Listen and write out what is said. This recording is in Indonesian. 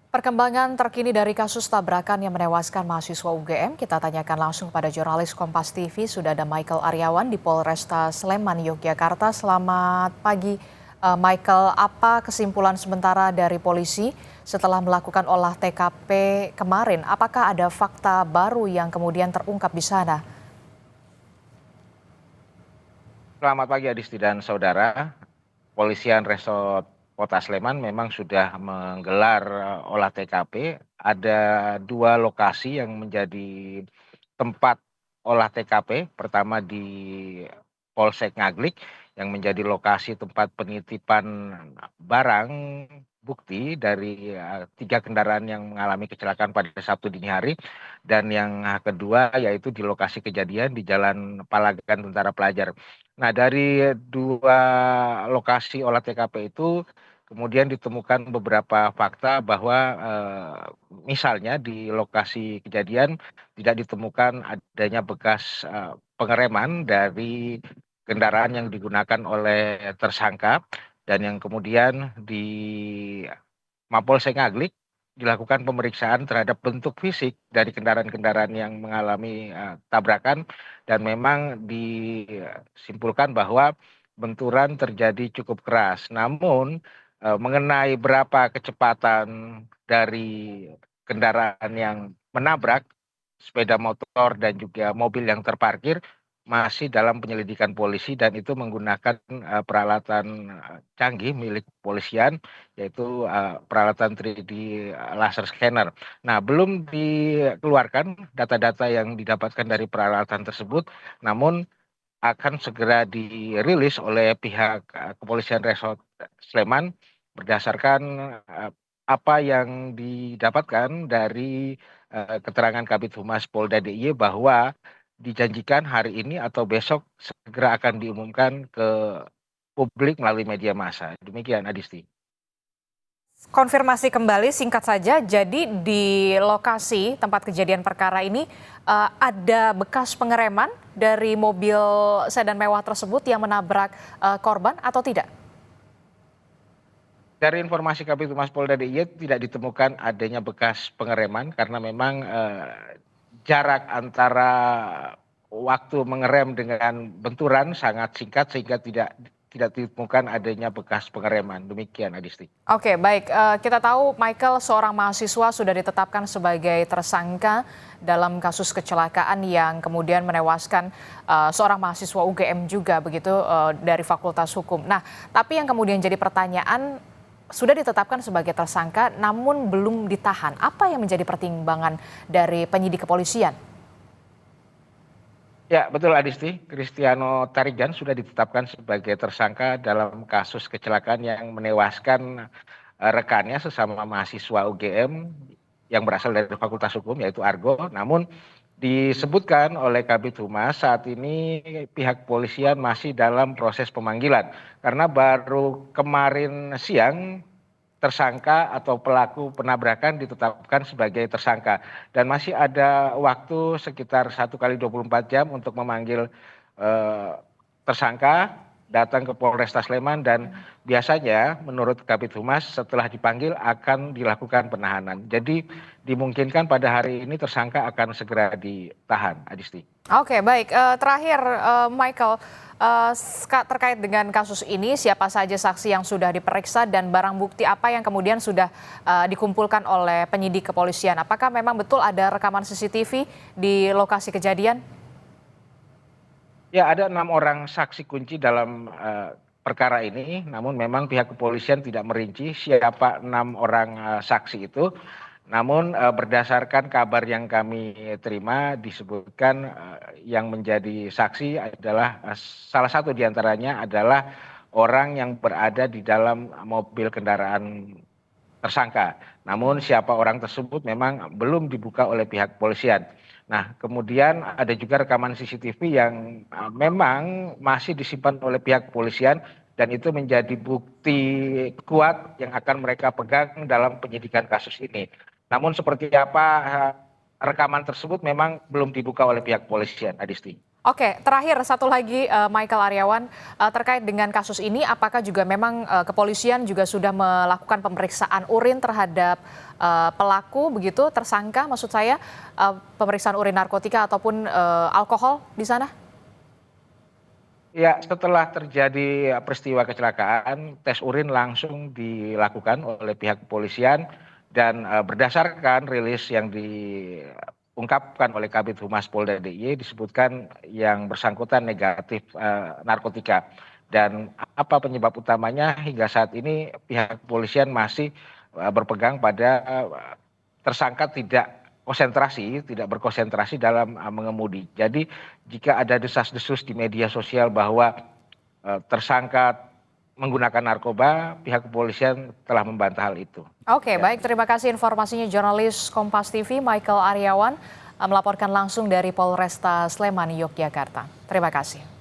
Perkembangan terkini dari kasus tabrakan yang menewaskan mahasiswa UGM, kita tanyakan langsung pada jurnalis Kompas TV. Sudah ada Michael Aryawan di Polresta Sleman, Yogyakarta. Selamat pagi, Michael. Apa kesimpulan sementara dari polisi setelah melakukan olah TKP kemarin? Apakah ada fakta baru yang kemudian terungkap di sana? Selamat pagi Adisti dan saudara. Polisian Resort Kota Sleman memang sudah menggelar olah TKP. Ada dua lokasi yang menjadi tempat olah TKP. Pertama di Polsek Ngaglik yang menjadi lokasi tempat penitipan barang bukti dari tiga kendaraan yang mengalami kecelakaan pada Sabtu dini hari. Dan yang kedua yaitu di lokasi kejadian di Jalan Palagan Tentara Pelajar. Nah, dari dua lokasi olah TKP itu kemudian ditemukan beberapa fakta bahwa misalnya di lokasi kejadian tidak ditemukan adanya bekas pengereman dari kendaraan yang digunakan oleh tersangka, dan yang kemudian di Mapolsek Ngaglik dilakukan pemeriksaan terhadap bentuk fisik dari kendaraan-kendaraan yang mengalami tabrakan, dan memang disimpulkan bahwa benturan terjadi cukup keras. Namun mengenai berapa kecepatan dari kendaraan yang menabrak sepeda motor dan juga mobil yang terparkir masih dalam penyelidikan polisi, dan itu menggunakan peralatan canggih milik kepolisian, yaitu peralatan 3D laser scanner. Nah, belum dikeluarkan data-data yang didapatkan dari peralatan tersebut, namun akan segera dirilis oleh pihak Kepolisian Resort Sleman berdasarkan apa yang didapatkan dari keterangan Kabid Humas Polda DIY bahwa dijanjikan hari ini atau besok segera akan diumumkan ke publik melalui media massa. Demikian, Adisti. Konfirmasi kembali singkat saja, jadi di lokasi tempat kejadian perkara ini ada bekas pengereman dari mobil sedan mewah tersebut yang menabrak korban atau tidak? Dari informasi Kabid Humas Polda DIY tidak ditemukan adanya bekas pengereman karena memang jarak antara waktu mengerem dengan benturan sangat singkat sehingga tidak ditemukan adanya bekas pengereman. Demikian, Adisti. Oke, baik. Kita tahu Michael seorang mahasiswa sudah ditetapkan sebagai tersangka dalam kasus kecelakaan yang kemudian menewaskan seorang mahasiswa UGM juga begitu dari Fakultas Hukum. Nah, tapi yang kemudian jadi pertanyaan, sudah ditetapkan sebagai tersangka namun belum ditahan. Apa yang menjadi pertimbangan dari penyidik kepolisian? Ya, betul, Adisti. Cristiano Tarigan sudah ditetapkan sebagai tersangka dalam kasus kecelakaan yang menewaskan rekannya sesama mahasiswa UGM yang berasal dari Fakultas Hukum, yaitu Argo. Namun disebutkan oleh Kabid Humas saat ini pihak kepolisian masih dalam proses pemanggilan karena baru kemarin siang tersangka atau pelaku penabrakan ditetapkan sebagai tersangka, dan masih ada waktu sekitar 1 kali 24 jam untuk memanggil tersangka datang ke Polresta Sleman, dan biasanya menurut Kabid Humas setelah dipanggil akan dilakukan penahanan. Jadi dimungkinkan pada hari ini tersangka akan segera ditahan, Adisti. Oke, baik. Terakhir, Michael, terkait dengan kasus ini, siapa saja saksi yang sudah diperiksa dan barang bukti apa yang kemudian sudah dikumpulkan oleh penyidik kepolisian? Apakah memang betul ada rekaman CCTV di lokasi kejadian? Ya, ada 6 orang saksi kunci dalam perkara ini, namun memang pihak kepolisian tidak merinci siapa 6 orang saksi itu. Namun berdasarkan kabar yang kami terima disebutkan yang menjadi saksi adalah salah satu diantaranya adalah orang yang berada di dalam mobil kendaraan tersangka. Namun siapa orang tersebut memang belum dibuka oleh pihak kepolisian. Nah, kemudian ada juga rekaman CCTV yang memang masih disimpan oleh pihak kepolisian, dan itu menjadi bukti kuat yang akan mereka pegang dalam penyidikan kasus ini. Namun seperti apa rekaman tersebut memang belum dibuka oleh pihak kepolisian, Adisti. Oke, terakhir satu lagi Michael Aryawan, terkait dengan kasus ini apakah juga memang kepolisian juga sudah melakukan pemeriksaan urin terhadap pelaku begitu, tersangka maksud saya, pemeriksaan urin narkotika ataupun alkohol di sana? Ya, setelah terjadi peristiwa kecelakaan, tes urin langsung dilakukan oleh pihak kepolisian dan berdasarkan rilis yang diungkapkan oleh Kabid Humas Polda DIY disebutkan yang bersangkutan negatif narkotika. Dan apa penyebab utamanya hingga saat ini pihak kepolisian masih berpegang pada tersangka tidak berkonsentrasi dalam mengemudi. Jadi jika ada desas-desus di media sosial bahwa tersangka menggunakan narkoba, pihak kepolisian telah membantah hal itu. Oke, Ya. baik, terima kasih informasinya jurnalis Kompas TV Michael Aryawan melaporkan langsung dari Polresta Sleman, Yogyakarta. Terima kasih.